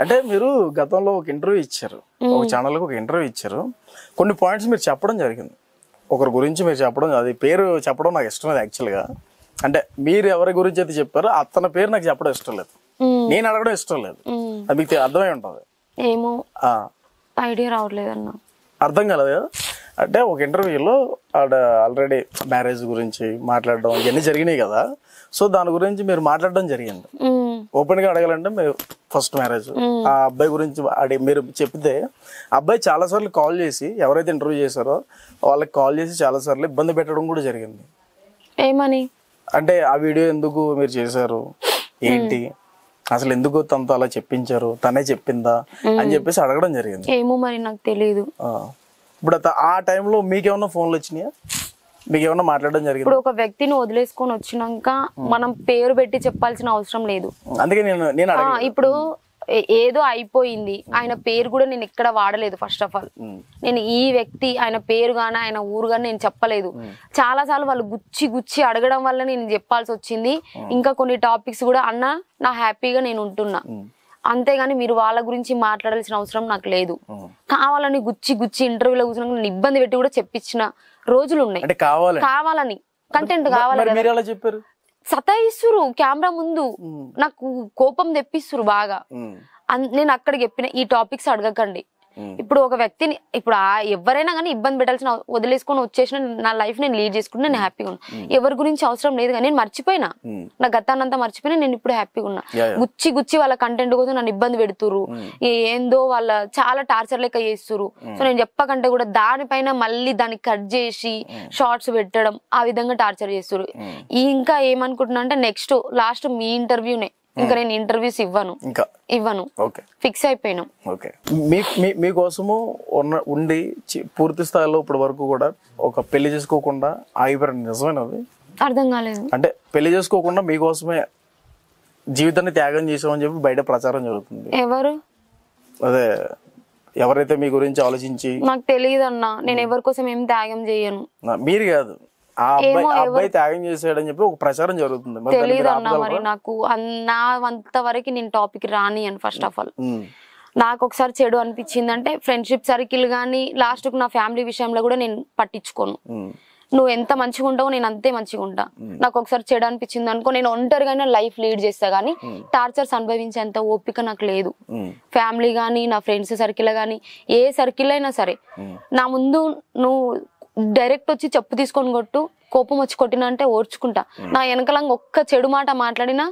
అంటే మీరు గతంలో ఒక ఇంటర్వ్యూ ఇచ్చారు, ఒక ఛానల్కి ఒక ఇంటర్వ్యూ ఇచ్చారు. కొన్ని పాయింట్స్ మీరు చెప్పడం జరిగింది. ఒకరి గురించి మీరు చెప్పడం, అది పేరు చెప్పడం నాకు ఇష్టం లేదు యాక్చువల్గా. అంటే మీరు ఎవరి గురించి అయితే చెప్పారో అతని పేరు నాకు చెప్పడం ఇష్టం లేదు, నేను అడగడం ఇష్టం లేదు. అది మీకు అర్థమై ఉంటుంది. ఏమో ఐడియా రావట్లేదు అన్న. అర్థం కాలేదు కదా. అంటే ఒక ఇంటర్వ్యూలో ఆడ ఆల్రెడీ మ్యారేజ్ గురించి మాట్లాడడం ఇవన్నీ జరిగినాయి కదా. సో దాని గురించి మీరు మాట్లాడడం జరిగింది. ఓపెన్ గా అడగాలంటే మీరు ఫస్ట్ మ్యారేజ్ ఆ అబ్బాయి గురించి మీరు చెప్తే అబ్బాయి చాలా సార్లు కాల్ చేసి, ఎవరైతే ఇంటర్వ్యూ చేశారో వాళ్ళకి కాల్ చేసి చాలా సార్లు ఇబ్బంది పెట్టడం కూడా జరిగింది. ఏమని అంటే ఆ వీడియో ఎందుకు మీరు చేశారు, ఏంటి అసలు ఎందుకు తనతో అలా చెప్పించారు, తనే చెప్పిందా అని చెప్పేసి అడగడం జరిగింది. ఏమో మరి నాకు తెలియదు. ఇప్పుడు ఆ టైంలో మీకేమన్నా ఫోన్లు వచ్చినాయా, మీకేమన్నా మాట్లాడడం జరిగింది? ఇప్పుడు ఒక వ్యక్తిని వదిలేసుకొని వచ్చినాక మనం పేరు పెట్టి చెప్పాల్సిన అవసరం లేదు. అందుకే నేను ఇప్పుడు ఏదో అయిపోయింది, ఆయన పేరు కూడా నేను ఎక్కడ వాడలేదు. ఫస్ట్ ఆఫ్ ఆల్ నేను ఈ వ్యక్తి ఆయన పేరు గానీ ఆయన ఊరు గానీ నేను చెప్పలేదు. చాలా సార్లు వాళ్ళు గుచ్చి అడగడం వల్ల నేను చెప్పాల్సి వచ్చింది. ఇంకా కొన్ని టాపిక్స్ కూడా అన్న నా హ్యాపీగా నేను ఉంటున్నా, అంతేగాని మీరు వాళ్ళ గురించి మాట్లాడాల్సిన అవసరం నాకు లేదు. కావాలని గుచ్చి ఇంటర్వ్యూలో కూర్చున్నా నేను ఇబ్బంది పెట్టి కూడా చెప్పించిన రోజులు ఉన్నాయి. కావాలని కంటెంట్ కావాలి చెప్పారు, సతాయిస్తురు కెమెరా ముందు, నాకు కోపం తెప్పిస్తురు బాగా. నేను అక్కడికి చెప్పిన ఈ టాపిక్స్ అడగకండి. ఇప్పుడు ఒక వ్యక్తిని ఇప్పుడు ఎవరైనా కానీ ఇబ్బంది పెట్టాల్సిన, వదిలేసుకొని వచ్చేసిన నా లైఫ్ నేను లీడ్ చేసుకుంటే నేను హ్యాపీగా ఉన్నా. ఎవరి గురించి అవసరం లేదు కానీ నేను మర్చిపోయినా, నా గతాన్నంతా మర్చిపోయినా. నేను ఇప్పుడు హ్యాపీగా ఉన్నా. గుచ్చి వాళ్ళ కంటెంట్ కోసం నన్ను ఇబ్బంది పెడుతురు, ఏందో వాళ్ళ చాలా టార్చర్ లెక్క చేస్తురు. సో నేను చెప్పకంటే కూడా దానిపైన మళ్ళీ దాన్ని కట్ చేసి షార్ట్స్ పెట్టడం, ఆ విధంగా టార్చర్ చేస్తురు. ఇంకా ఏమనుకుంటున్నా అంటే నెక్స్ట్ లాస్ట్ మీ ఇంటర్వ్యూనే, ఇంకా నేను ఇంటర్వ్యూస్ ఇవ్వను ఫిక్స్ అయిపోయినా. మీకోసము ఉండి పూర్తి స్థాయిలో ఇప్పటి వరకు కూడా ఒక పెళ్లి చేసుకోకుండా ఆగిపోయారు, నిజమేనది? అర్థం కాలేదు. అంటే పెళ్లి చేసుకోకుండా మీకోసమే జీవితాన్ని త్యాగం చేసామని చెప్పి బయట ప్రచారం జరుగుతుంది. ఎవరు? అదే ఎవరైతే మీ గురించి ఆలోచించి. నాకు తెలియదు అన్న, నేను ఎవరి కోసం ఏం త్యాగం చేయను. మీరు కాదు, ఆ అబ్బాయి త్యాగం చేసాడని చెప్పి ఒక ప్రచారం జరుగుతుంది. తెలియదు అన్న, మరి నాకు నా అంతవరకు నేను టాపిక్ రాని అని. ఫస్ట్ ఆఫ్ ఆల్ నాకు ఒకసారి చెడు అనిపించింది అంటే ఫ్రెండ్షిప్ సర్కిల్ గానీ, లాస్ట్ కు నా ఫ్యామిలీ విషయంలో కూడా నేను పట్టించుకోను. నువ్వు ఎంత మంచిగా ఉంటావో నేను అంతే మంచిగా ఉంటా. నాకు ఒకసారి చెడు అనిపించింది అనుకో, నేను ఒంటరిగానే లైఫ్ లీడ్ చేస్తా గానీ టార్చర్స్ అనుభవించేంత ఓపిక నాకు లేదు. ఫ్యామిలీ గానీ, నా ఫ్రెండ్స్ సర్కిల్ గానీ, ఏ సర్కిల్ అయినా సరే నా ముందు నువ్వు డైరెక్ట్ వచ్చి చెప్పు తీసుకొని కొట్టు, కోపం వచ్చి కొట్టినా అంటే ఓర్చుకుంటా. నా వెనకలంగా ఒక్క చెడు మాట మాట్లాడినా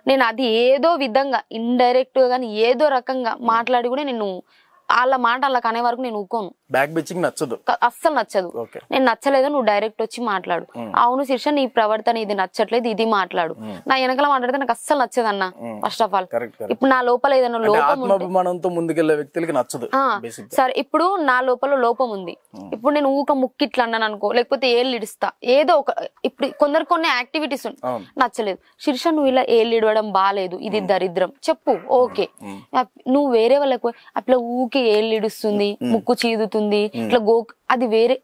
నేను అది ఏదో విధంగా ఇండైరెక్ట్ గా కానీ ఏదో రకంగా మాట్లాడి కూడా నేను వాళ్ళ మాట అలా కనే వరకు నేను ఊకోను. బ్యాక్ బిచ్చింగ్ నచ్చదు, అస్సలు నచ్చదు. నేను నచ్చలేదు నువ్వు డైరెక్ట్ వచ్చి మాట్లాడు, అవును శిర్ష నీ ప్రవర్తన ఇది నచ్చట్లేదు ఇది మాట్లాడు. నా వెనకాల మాట్లాడితే నాకు అస్సలు నచ్చదు అన్న. ఫస్ట్ ఆఫ్ ఆల్ ఇప్పుడు నా లోపల ఏదైనా లోపం ముందుకెళ్లే వ్యక్తులకి నచ్చదు. సరే ఇప్పుడు నా లోపల లోపం ఉంది, ఇప్పుడు నేను ఊక ముక్కిట్లా అన్నాను అనుకో, లేకపోతే ఏళ్ళు ఇడుస్తా ఏదో ఒక. ఇప్పుడు కొన్ని యాక్టివిటీస్ నచ్చలేదు, శిర్ష నువ్వు ఇలా ఏళ్ళు ఇడవడం బాగాలేదు, ఇది దరిద్రం చెప్పు, ఓకే. నువ్వు వేరే వాళ్ళకి అట్లా ఊకే ఏళ్ళు ఇడుస్తుంది, ముక్కు చీదుతుంది, ఇట్లా అది వేరే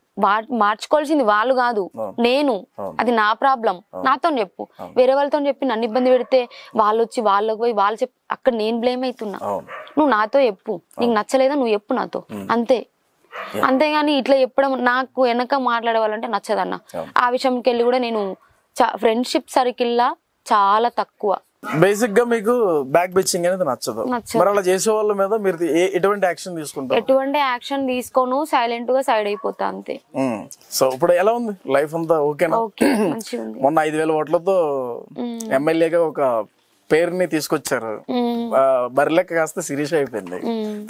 మార్చుకోవాల్సింది వాళ్ళు కాదు, నేను. అది నా ప్రాబ్లం, నాతో చెప్పు. వేరే వాళ్ళతో చెప్పి నన్ను ఇబ్బంది పెడితే వాళ్ళు వచ్చి వాళ్ళకి పోయి వాళ్ళు చెప్పి అక్కడ నేను బ్లేమ్ అవుతున్నా. నువ్వు నాతో చెప్పు, నీకు నచ్చలేదా నువ్వు చెప్పు నాతో, అంతే. అంతేగాని ఇట్లా చెప్పడం నాకు వెనక మాట్లాడే వాళ్ళంటే నచ్చదన్న. ఆ విషయంకి వెళ్ళి కూడా నేను ఫ్రెండ్షిప్ సర్కిల్లా చాలా తక్కువ. బేసిక్ గా మీకు బ్యాక్ బిచ్చింగ్ అనేది నచ్చదు. మరి అలా చేసే వాళ్ళ మీద మీరు ఎటువంటి యాక్షన్ తీసుకుంటారు? ఎటువంటి యాక్షన్ తీసుకోను, సైలెంట్ గా సైడ్ అయిపోతా అంతే. సో ఇప్పుడు ఎలా ఉంది లైఫ్ అంతా? ఓకేనా? మొన్న 5,000 ఓట్లతో ఎమ్మెల్యేగా ఒక పేరుని తీసుకొచ్చారు, బరిలెక్క కాస్త సిరీస్ అయిపోయింది.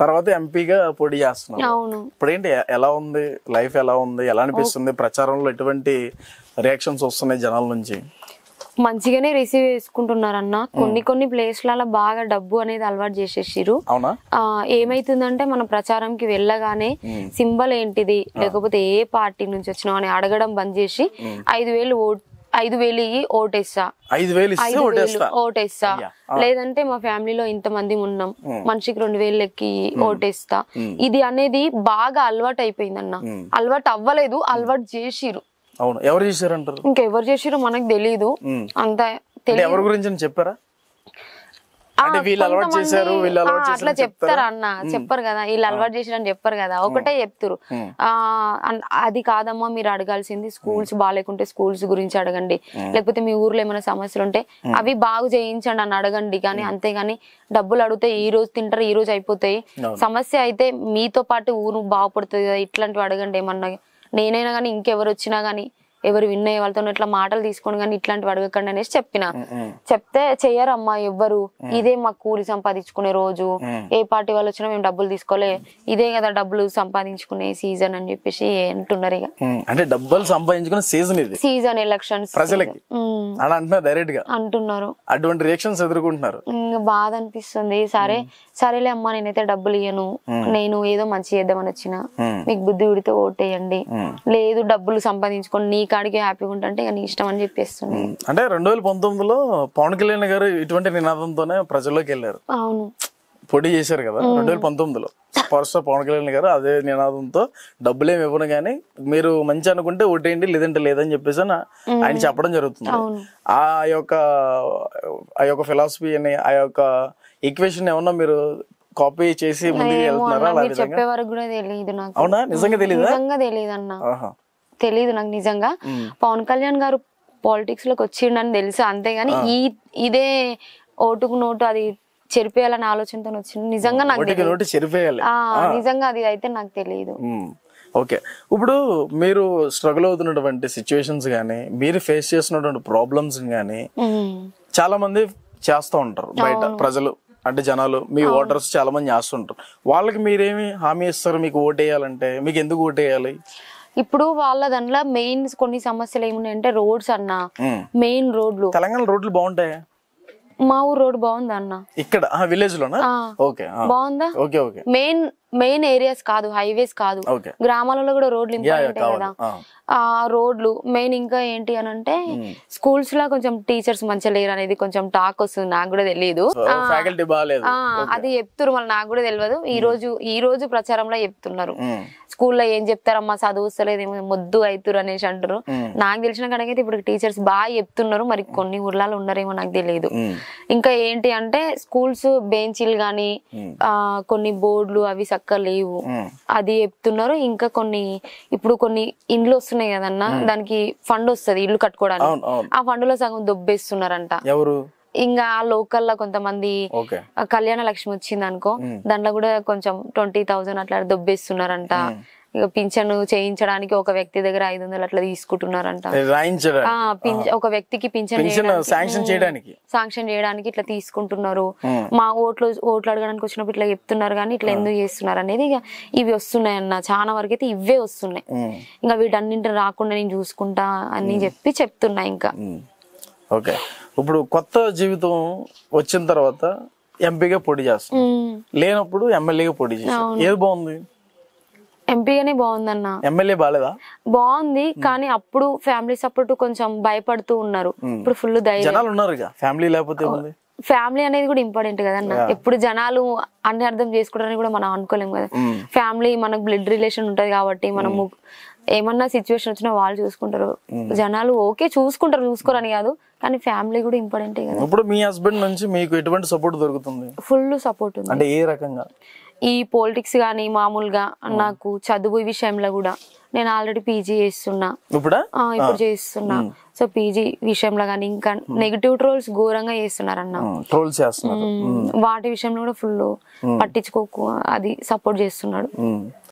తర్వాత ఎంపీగా పోటీ చేస్తున్నారు. ఇప్పుడు ఏంటి, ఎలా ఉంది లైఫ్, ఎలా ఉంది, ఎలా అనిపిస్తుంది? ప్రచారంలో ఎటువంటి రియాక్షన్స్ వస్తున్నాయి జనాల నుంచి? మంచిగానే రిసీవ్ చేసుకుంటున్నారన్న. కొన్ని ప్లేస్లలో బాగా డబ్బు అనేది అలవాటు చేసేసిరు. ఏమైతుందంటే మన ప్రచారంకి వెళ్ళగానే సింబల్ ఏంటిది, లేకపోతే ఏ పార్టీ నుంచి వచ్చినావు అని అడగడం బంద్ చేసి 5,000 ఓటేస్తా, 5,000 ఓటేస్తా, లేదంటే మా ఫ్యామిలీలో ఇంతమంది ఉన్నాం మనిషికి 2,000 లెక్కి ఓటేస్తా. ఇది అనేది బాగా అలవాటు అయిపోయిందన్న. అలవాటు అవ్వలేదు, అలవాటు చేసిరు. అవును, ఎవరు చేశారంటారు? ఇంకెవరు చేసిరో మనకు తెలీదు, అంత ఎవరి గురించి చెప్పారా? అంటే వీళ్ళు అలవాటు చేశారు, వీళ్ళు అలవాటు అట్లా చెప్తారు అన్న, చెప్పరు కదా, వీళ్ళు అలవాటు చేసారని చెప్పరు కదా, ఒకటే చెప్తారు. అది కాదమ్మా మీరు అడగాల్సింది, స్కూల్స్ బాగాలేకుంటే స్కూల్స్ గురించి అడగండి, లేకపోతే మీ ఊర్లో ఏమైనా సమస్యలు ఉంటే అవి బాగు చేయించండి అని అడగండి. కానీ అంతేగాని డబ్బులు అడిగితే ఈ రోజు తింటారు, ఈ రోజు అయిపోతాయి, సమస్య అయితే మీతో పాటు ఊరు బాగుపడుతుంది కదా, ఇట్లాంటివి అడగండి. ఏమన్నా నేనైనా కానీ ఇంకెవరు వచ్చినా గానీ ఎవరు విన్నాయి వాళ్ళతో ఇట్లా మాటలు తీసుకొని కానీ ఇట్లాంటివి అడగకండి అనేసి చెప్పిన. చెప్తే చెయ్యరమ్మా ఎవ్వరు, ఇదే మాకు కూలి సంపాదించుకునే రోజు, ఏ పార్టీ వాళ్ళు వచ్చినా మేము డబ్బులు తీసుకోలే, ఇదే కదా డబ్బులు సంపాదించుకునే సీజన్ అని చెప్పేసి అంటున్నారు. ఇక అంటే డబ్బులు సంపాదించుకునే సీజన్ ఇది, సీజన్ ఎలక్షన్స్ ప్రజలకి అలా అంటున్నారు, డైరెక్ట్ గా అంటున్నారు. అటువంటి రియాక్షన్స్ ఎదుర్కొంటున్నారు. బాధ అనిపిస్తుంది. సరేలే అమ్మా నేనైతే డబ్బులు ఇయ్యను, నేను ఏదో మంచి చేద్దామని వచ్చిన, మీకు బుద్ధి ఉడితే ఓటేయండి, లేదు డబ్బులు సంపాదించుకొని నీ కాడికి హ్యాపీగా ఉంటే నీ ఇష్టం అని చెప్పేస్తుంది. అంటే 2019లో పవన్ కళ్యాణ్ గారు ఇటువంటి నినాదంతోనే ప్రజల్లోకి వెళ్ళారు. అవును, పోటీ చేశారు కదా 2019లో. పవర్ స్టార్ పవన్ కళ్యాణ్ గారు అదే నినాదంతో డబ్బులేమి ఇవ్వను కానీ మీరు మంచి అనుకుంటే ఓటేయండి, లేదంటే లేదని చెప్పేసి ఆయన చెప్పడం జరుగుతుంది. ఆ యొక్క ఫిలాసఫీ అని, ఆ యొక్క ఈక్వేషన్ ఏమన్నా మీరు కాపీ చేసి ముందుకు వెళ్తున్నారా? చెప్పే వరకు కూడా తెలియదు నాకు. అవునా? నిజంగా తెలియదు? నిజంగా తెలియదు అన్న, తెలీదు నాకు నిజంగా. పవన్ కళ్యాణ్ గారు పాలిటిక్స్ లోకి వచ్చిండని తెలుసు, అంతేగాని ఇదే ఓటుకు నోటు అది చెరిపేయాలని ఆలోచనతో వచ్చింది. నిజంగా నాకు నిజంగా అది అయితే నాకు తెలియదు. ఓకే, ఇప్పుడు మీరు స్ట్రగుల్ అవుతున్నటువంటి సిచ్యువేషన్స్ గానీ, మీరు ఫేస్ చేస్తున్నటువంటి ప్రాబ్లమ్స్ గానీ చాలా మంది చేస్తూ ఉంటారు బయట ప్రజలు, అంటే జనాలు, మీ ఓటర్స్ చాలా మంది చేస్తుంటారు. వాళ్ళకి మీరేమి హామీ ఇస్తారు? మీకు ఓటేయాలంటే మీకు ఎందుకు ఓటేయాలి? ఇప్పుడు వాళ్ళ దాంట్లో మెయిన్ కొన్ని సమస్యలు ఏమున్నాయంటే రోడ్స్ అన్న, మెయిన్ రోడ్లు. తెలంగాణ రోడ్లు బాగుంటాయి. మా ఊరు రోడ్ బాగుందా అన్న? ఇక్కడ విలేజ్ లోనా? ఓకే, బాగుందా? Okay okay. మెయిన్ ఏరియాస్ కాదు, హైవేస్ కాదు, గ్రామాలలో కూడా రోడ్లు ఇంపార్టెంట్ కదా. ఆ రోడ్లు మెయిన్. ఇంకా ఏంటి అని అంటే స్కూల్స్ లో కొంచెం టీచర్స్ మంచిగా లేరు అనేది కొంచెం టాక్ వస్తుంది, నాకు కూడా తెలియదు. అది చెప్తున్నారు, మళ్ళీ నాకు కూడా తెలియదు. ఈ రోజు ప్రచారంలో చెప్తున్నారు, స్కూల్లో ఏం చెప్తారమ్మా చదువుస్తలేదు మొద్దు అవుతురు అనేసి అంటారు. నాకు తెలిసిన కనుకైతే ఇప్పుడు టీచర్స్ బాగా చెప్తున్నారు, మరి కొన్ని ఊర్లలో ఉన్నారేమో నాకు తెలియదు. ఇంకా ఏంటి అంటే స్కూల్స్ బెంచీలు గానీ కొన్ని బోర్డులు అవి చక్కగా లేవు, అది చెప్తున్నారు. ఇంకా ఇప్పుడు కొన్ని ఇండ్లు వస్తున్నాయి కదన్నా, దానికి ఫండ్ వస్తుంది ఇల్లు కట్టుకోవడానికి, ఆ ఫండ్ లో సగం దొబ్బేస్తున్నారంట. ఇంకా లోకల్ లో కొంతమంది కళ్యాణ లక్ష్మి వచ్చింది అనుకో, దాంట్లో కూడా కొంచెం 20,000 అట్లా దొబ్బేస్తున్నారంట. ఇక పింఛన్ చేయించడానికి ఒక వ్యక్తి దగ్గర 500 అట్లా తీసుకుంటున్నారంట. ఒక వ్యక్తికి పింఛన్ శాంక్షన్ చేయడానికి ఇట్లా తీసుకుంటున్నారు. మా ఓట్లు అడగడానికి వచ్చినప్పుడు ఇట్లా చెప్తున్నారు, కానీ ఇట్లా ఎందుకు చేస్తున్నారు అనేది ఇక ఇవి వస్తున్నాయి అన్న. చాలా వరకు అయితే ఇవే వస్తున్నాయి. ఇంకా వీటన్నింటిని రాకుండా నేను చూసుకుంటా అని చెప్తున్నా. ఇంకా ఓకే, ఇప్పుడు కొత్త జీవితం వచ్చిన తర్వాత ఎంపీగా పోటీ చేస్తాం, లేనప్పుడు ఎమ్మెల్యేగా పోటీ చేస్తాం, ఏది బాగుంది? ఎంపీగానే బాగుందన్న. ఎమ్మెల్యే బాలేదా? బాగుంది, కానీ అప్పుడు ఫ్యామిలీ సపోర్ట్ కొంచెం భయపడుతూ ఉన్నారు. ఇప్పుడు ఫుల్ ధైర్యం ఉన్నారు. ఫ్యామిలీ లేకపోతే ఫ్యామిలీ అనేది కూడా ఇంపార్టెంట్ కదన్న. ఎప్పుడు జనాలు అన్ని అర్థం చేసుకోవడానికి కూడా మనం అనుకోలేము కదా. ఫ్యామిలీ మనకు బ్లడ్ రిలేషన్ ఉంటది కాబట్టి మనము ఏమన్నా సిచ్యువేషన్ వచ్చినా వాళ్ళు చూసుకుంటారు. జనాలు ఓకే చూసుకోరని కాదు, కానీ ఫ్యామిలీ కూడా ఇంపార్టెంట్ కదా. ఇప్పుడు మీ హస్బెండ్ నుంచి మీకు ఎటువంటి సపోర్ట్ దొరుకుతుంది? ఫుల్ సపోర్ట్ ఉంది. అంటే ఏ రకంగా? ఈ పాలిటిక్స్ గానీ మామూలుగా నాకు చదువు విషయంలో కూడా నేను ఆల్రెడీ పీజీ చేస్తున్నా, ఇప్పుడు చేస్తున్నా. సో పీజీ విషయంలో గానీ ఇంకా నెగిటివ్ ట్రోల్స్ ఘోరంగా చేస్తున్నారన్న, వాటి విషయంలో కూడా ఫుల్ పట్టించుకోకు అది సపోర్ట్ చేస్తున్నాడు.